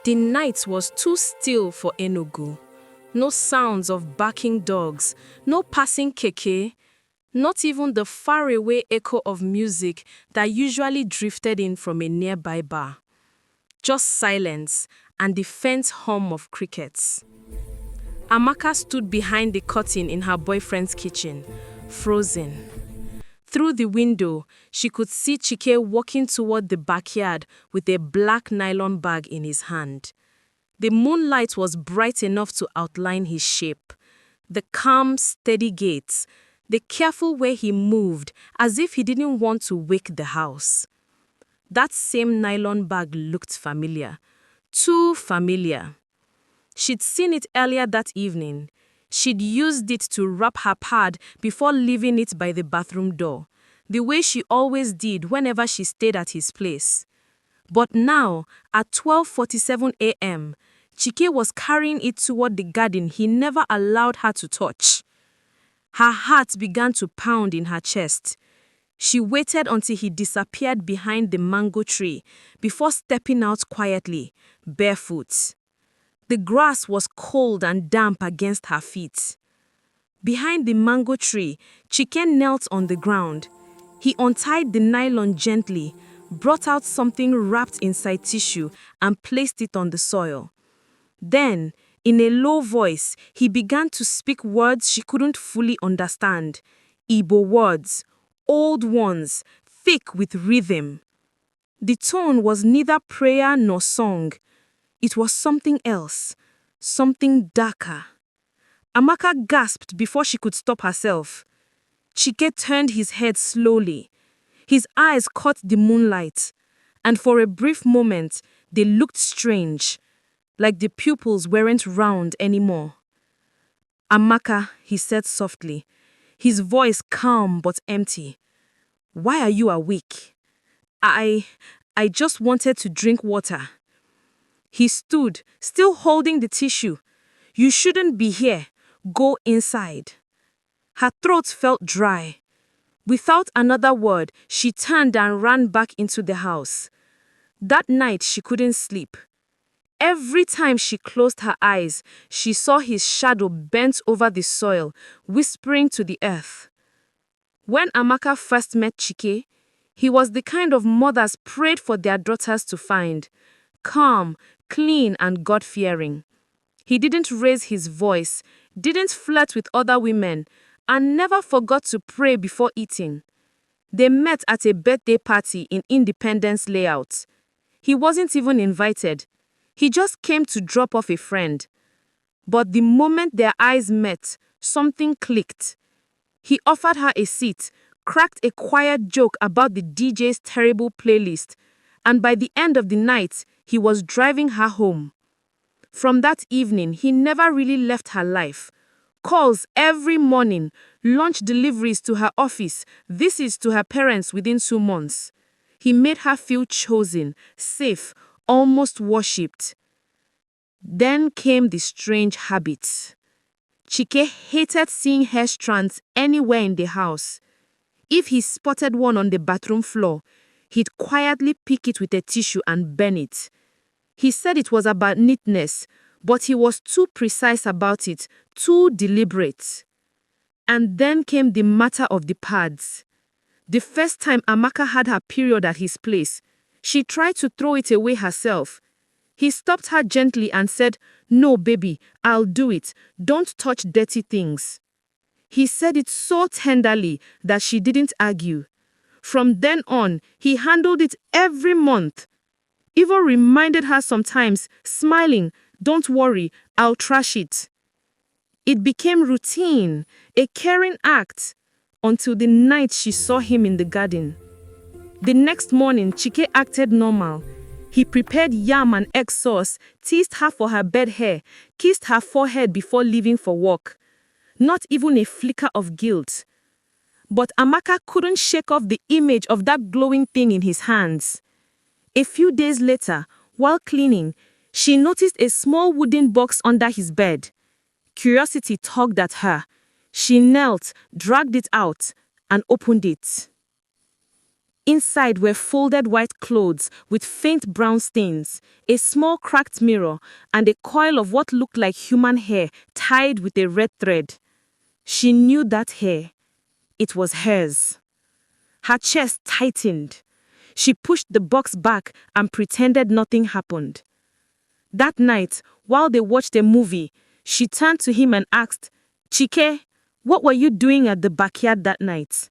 The night was too still for Enugu. No sounds of barking dogs, no passing keke, not even the faraway echo of music that usually drifted in from a nearby bar. Just silence and the faint hum of crickets. Amaka stood behind the curtain in her boyfriend's kitchen, frozen. Through the window, she could see Chike walking toward the backyard with a black nylon bag in his hand. The moonlight was bright enough to outline his shape. The calm, steady gait, the careful way he moved, as if he didn't want to wake the house. That same nylon bag looked familiar. Too familiar. She'd seen it earlier that evening. She'd used it to wrap her pad before leaving it by the bathroom door, the way she always did whenever she stayed at his place. But now, at 12:47 a.m., Chike was carrying it toward the garden he never allowed her to touch. Her heart began to pound in her chest. She waited until he disappeared behind the mango tree before stepping out quietly, barefoot. The grass was cold and damp against her feet. Behind the mango tree, Chike knelt on the ground. He untied the nylon gently, brought out something wrapped inside tissue, and placed it on the soil. Then, in a low voice, he began to speak words she couldn't fully understand. Igbo words, old ones, thick with rhythm. The tone was neither prayer nor song. It was something else, something darker. Amaka gasped before she could stop herself. Chike turned his head slowly. His eyes caught the moonlight, and for a brief moment, they looked strange, like the pupils weren't round anymore. Amaka, he said softly, his voice calm but empty. Why are you awake? I just wanted to drink water. He stood, still holding the tissue. You shouldn't be here. Go inside. Her throat felt dry. Without another word, she turned and ran back into the house. That night, she couldn't sleep. Every time she closed her eyes, she saw his shadow bent over the soil, whispering to the earth. When Amaka first met Chike, he was the kind of mothers prayed for their daughters to find. Calm, clean, and God-fearing. He didn't raise his voice, didn't flirt with other women, and never forgot to pray before eating. They met at a birthday party in Independence Layout. He wasn't even invited. He just came to drop off a friend. But the moment their eyes met, something clicked. He offered her a seat, cracked a quiet joke about the DJ's terrible playlist, and by the end of the night, he was driving her home. From that evening, he never really left her life. Calls every morning, lunch deliveries to her office, visits to her parents within 2 months. He made her feel chosen, safe, almost worshipped. Then came the strange habits. Chike hated seeing hair strands anywhere in the house. If he spotted one on the bathroom floor, he'd quietly pick it with a tissue and burn it. He said it was about neatness, but he was too precise about it, too deliberate. And then came the matter of the pads. The first time Amaka had her period at his place, she tried to throw it away herself. He stopped her gently and said, "No, baby, I'll do it. Don't touch dirty things." He said it so tenderly that she didn't argue. From then on, he handled it every month. Even reminded her sometimes, smiling, "Don't worry, I'll trash it." It became routine, a caring act, until the night she saw him in the garden. The next morning, Chike acted normal. He prepared yam and egg sauce, teased her for her bed hair, kissed her forehead before leaving for work. Not even a flicker of guilt. But Amaka couldn't shake off the image of that glowing thing in his hands. A few days later, while cleaning, she noticed a small wooden box under his bed. Curiosity tugged at her. She knelt, dragged it out, and opened it. Inside were folded white clothes with faint brown stains, a small cracked mirror, and a coil of what looked like human hair tied with a red thread. She knew that hair. It was hers. Her chest tightened. She pushed the box back and pretended nothing happened. That night, while they watched a movie, she turned to him and asked, "Chike, what were you doing at the backyard that night?"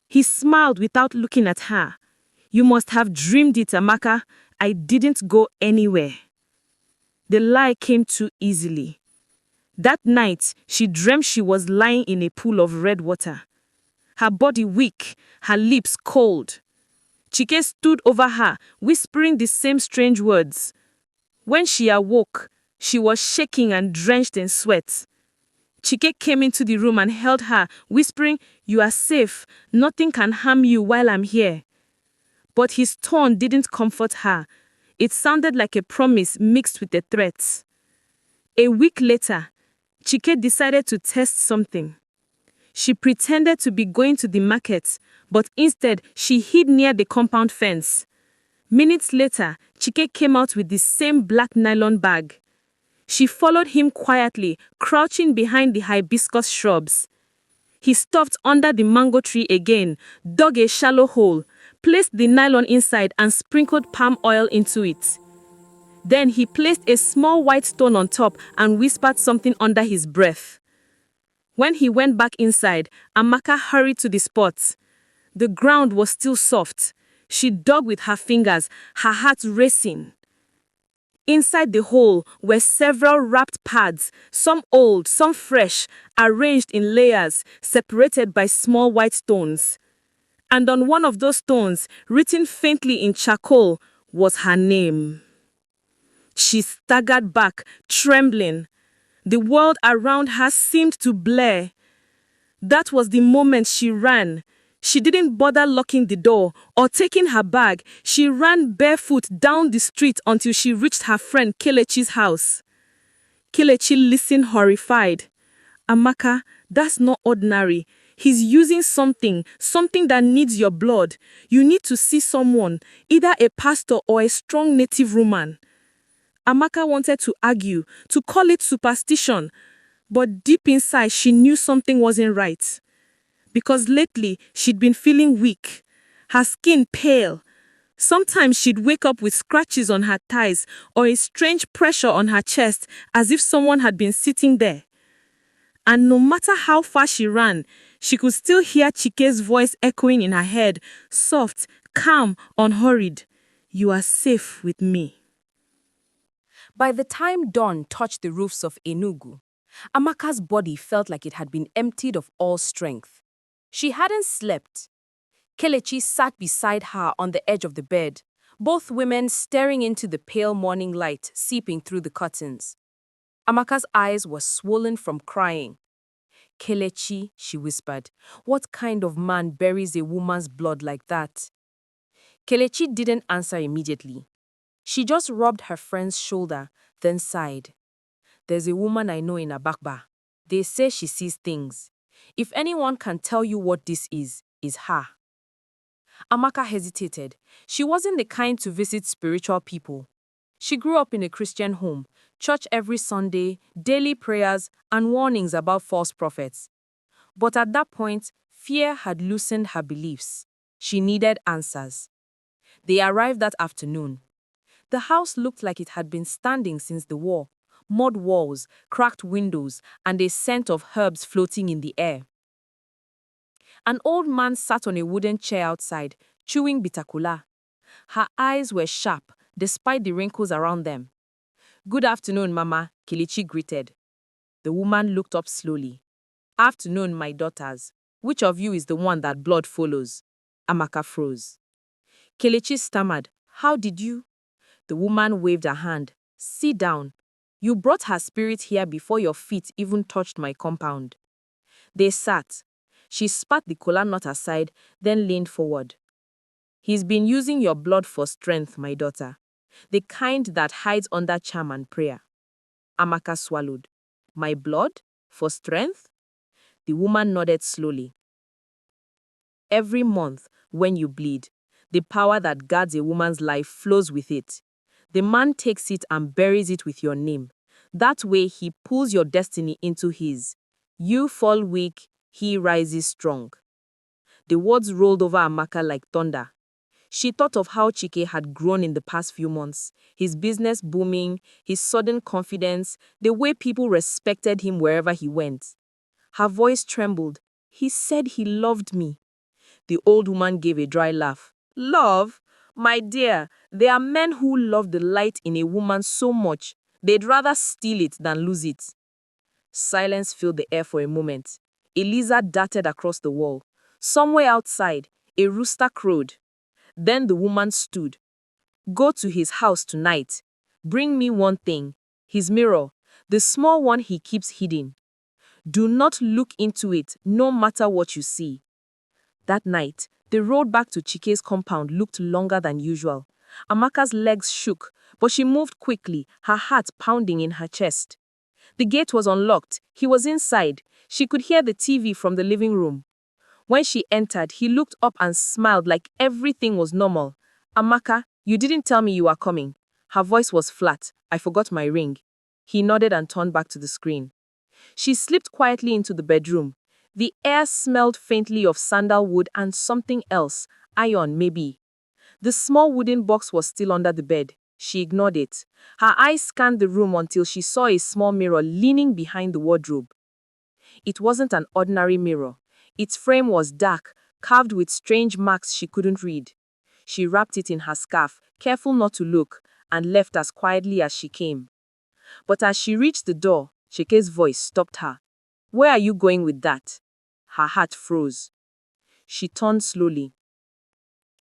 He smiled without looking at her. "You must have dreamed it, Amaka. I didn't go anywhere." The lie came too easily. That night, she dreamt she was lying in a pool of red water. Her body weak, her lips cold. Chike stood over her, whispering the same strange words. When she awoke, she was shaking and drenched in sweat. Chike came into the room and held her, whispering, "You are safe. Nothing can harm you while I'm here." But his tone didn't comfort her. It sounded like a promise mixed with a threat. A week later, Chike decided to test something. She pretended to be going to the market, but instead she hid near the compound fence. Minutes later, Chike came out with the same black nylon bag. She followed him quietly, crouching behind the hibiscus shrubs. He stopped under the mango tree again, dug a shallow hole, placed the nylon inside and sprinkled palm oil into it. Then he placed a small white stone on top and whispered something under his breath. When he went back inside, Amaka hurried to the spot. The ground was still soft. She dug with her fingers, her heart racing. Inside the hole were several wrapped pads, some old, some fresh, arranged in layers, separated by small white stones. And on one of those stones, written faintly in charcoal, was her name. She staggered back, trembling. The world around her seemed to blur. That was the moment she ran. She didn't bother locking the door or taking her bag. She ran barefoot down the street until she reached her friend Kelechi's house. Kelechi listened horrified. "Amaka, that's not ordinary. He's using something that needs your blood. You need to see someone, either a pastor or a strong native woman." Amaka wanted to argue, to call it superstition, but deep inside she knew something wasn't right. Because lately she'd been feeling weak, her skin pale. Sometimes she'd wake up with scratches on her thighs or a strange pressure on her chest as if someone had been sitting there. And no matter how far she ran, she could still hear Chike's voice echoing in her head, soft, calm, unhurried. "You are safe with me." By the time dawn touched the roofs of Enugu, Amaka's body felt like it had been emptied of all strength. She hadn't slept. Kelechi sat beside her on the edge of the bed, both women staring into the pale morning light seeping through the curtains. Amaka's eyes were swollen from crying. "Kelechi," she whispered, "what kind of man buries a woman's blood like that?" Kelechi didn't answer immediately. She just rubbed her friend's shoulder, then sighed. "There's a woman I know in Abakba. They say she sees things. If anyone can tell you what this is her." Amaka hesitated. She wasn't the kind to visit spiritual people. She grew up in a Christian home, church every Sunday, daily prayers, and warnings about false prophets. But at that point, fear had loosened her beliefs. She needed answers. They arrived that afternoon. The house looked like it had been standing since the war. Mud walls, cracked windows, and a scent of herbs floating in the air. An old man sat on a wooden chair outside, chewing bitakula. Her eyes were sharp, despite the wrinkles around them. "Good afternoon, Mama," Kelechi greeted. The woman looked up slowly. "Afternoon, my daughters. Which of you is the one that blood follows?" Amaka froze. Kelechi stammered, "How did you?" The woman waved her hand. "Sit down. You brought her spirit here before your feet even touched my compound." They sat. She spat the kola nut aside, then leaned forward. "He's been using your blood for strength, my daughter. The kind that hides under charm and prayer." Amaka swallowed. "My blood? For strength?" The woman nodded slowly. "Every month, when you bleed. The power that guards a woman's life flows with it. The man takes it and buries it with your name. That way, he pulls your destiny into his. You fall weak, he rises strong. The words rolled over Amaka like thunder. She thought of how Chike had grown in the past few months, his business booming, his sudden confidence, the way people respected him wherever he went. Her voice trembled. He said he loved me. The old woman gave a dry laugh. Love? My dear, there are men who love the light in a woman so much, they'd rather steal it than lose it. Silence filled the air for a moment. A lizard darted across the wall. Somewhere outside, a rooster crowed. Then the woman stood. Go to his house tonight. Bring me one thing, his mirror, the small one he keeps hidden. Do not look into it, no matter what you see. That night, the road back to Chike's compound looked longer than usual. Amaka's legs shook, but she moved quickly, her heart pounding in her chest. The gate was unlocked. He was inside. She could hear the TV from the living room. When she entered, he looked up and smiled like everything was normal. Amaka, you didn't tell me you were coming. Her voice was flat. I forgot my ring. He nodded and turned back to the screen. She slipped quietly into the bedroom. The air smelled faintly of sandalwood and something else, iron maybe. The small wooden box was still under the bed. She ignored it. Her eyes scanned the room until she saw a small mirror leaning behind the wardrobe. It wasn't an ordinary mirror. Its frame was dark, carved with strange marks she couldn't read. She wrapped it in her scarf, careful not to look, and left as quietly as she came. But as she reached the door, Chike's voice stopped her. Where are you going with that? Her heart froze. She turned slowly.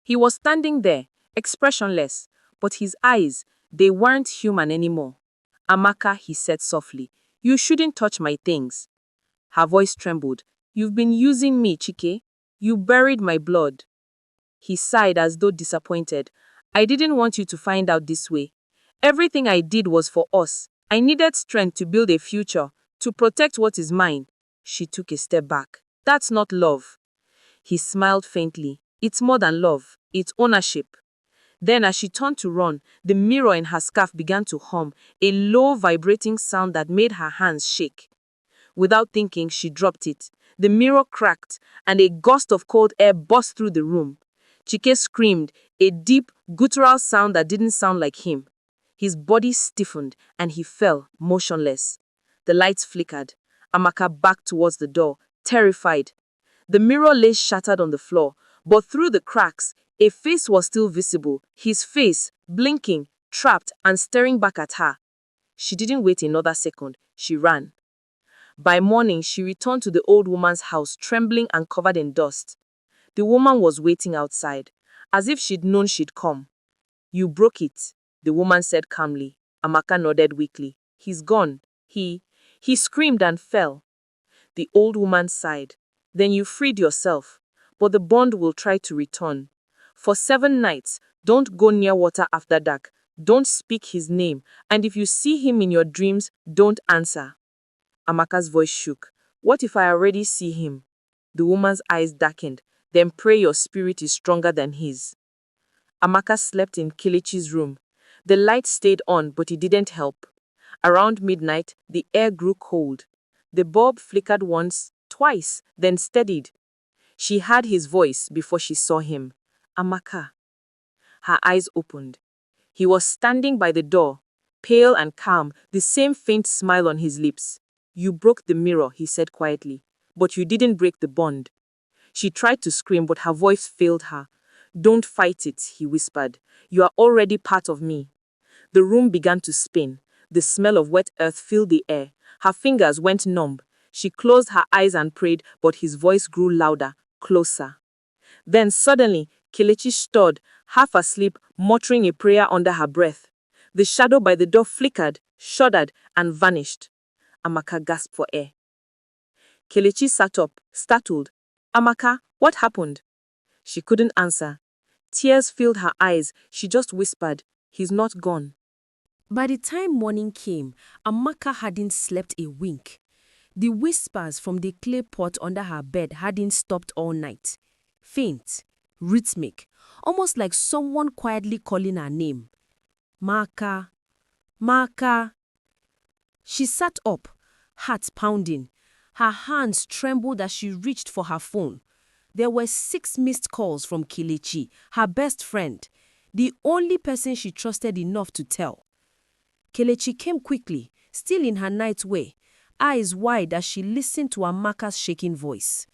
He was standing there, expressionless, but his eyes, they weren't human anymore. Amaka, he said softly, you shouldn't touch my things. Her voice trembled. You've been using me, Chike. You buried my blood. He sighed as though disappointed. I didn't want you to find out this way. Everything I did was for us. I needed strength to build a future, to protect what is mine. She took a step back. That's not love. He smiled faintly. It's more than love. It's ownership. Then as she turned to run, the mirror in her scarf began to hum, a low vibrating sound that made her hands shake. Without thinking, she dropped it. The mirror cracked, and a gust of cold air burst through the room. Chike screamed, a deep, guttural sound that didn't sound like him. His body stiffened, and he fell, motionless. The lights flickered. Amaka backed towards the door, terrified. The mirror lay shattered on the floor, but through the cracks, a face was still visible, his face, blinking, trapped, and staring back at her. She didn't wait another second. She ran. By morning, she returned to the old woman's house, trembling and covered in dust. The woman was waiting outside, as if she'd known she'd come. You broke it, the woman said calmly. Amaka nodded weakly. He's gone. He screamed and fell. The old woman sighed. Then you freed yourself, but the bond will try to return. For 7 nights, don't go near water after dark. Don't speak his name, and if you see him in your dreams, don't answer. Amaka's voice shook. What if I already see him? The woman's eyes darkened. Then pray your spirit is stronger than his. Amaka slept in Kelechi's room. The light stayed on, but it didn't help. Around midnight, the air grew cold. The bulb flickered once, twice, then steadied. She heard his voice before she saw him. Amaka. Her eyes opened. He was standing by the door, pale and calm, the same faint smile on his lips. You broke the mirror, he said quietly, but you didn't break the bond. She tried to scream, but her voice failed her. Don't fight it, he whispered. You are already part of me. The room began to spin. The smell of wet earth filled the air. Her fingers went numb. She closed her eyes and prayed, but his voice grew louder, closer. Then suddenly, Kelechi stirred, half asleep, muttering a prayer under her breath. The shadow by the door flickered, shuddered, and vanished. Amaka gasped for air. Kelechi sat up, startled. Amaka, what happened? She couldn't answer. Tears filled her eyes. She just whispered, he's not gone. By the time morning came, Amaka hadn't slept a wink. The whispers from the clay pot under her bed hadn't stopped all night. Faint, rhythmic, almost like someone quietly calling her name. Maka, Maka. She sat up, heart pounding. Her hands trembled as she reached for her phone. There were 6 missed calls from Kelechi, her best friend, the only person she trusted enough to tell. Kelechi came quickly, still in her night way, eyes wide as she listened to Amaka's shaking voice.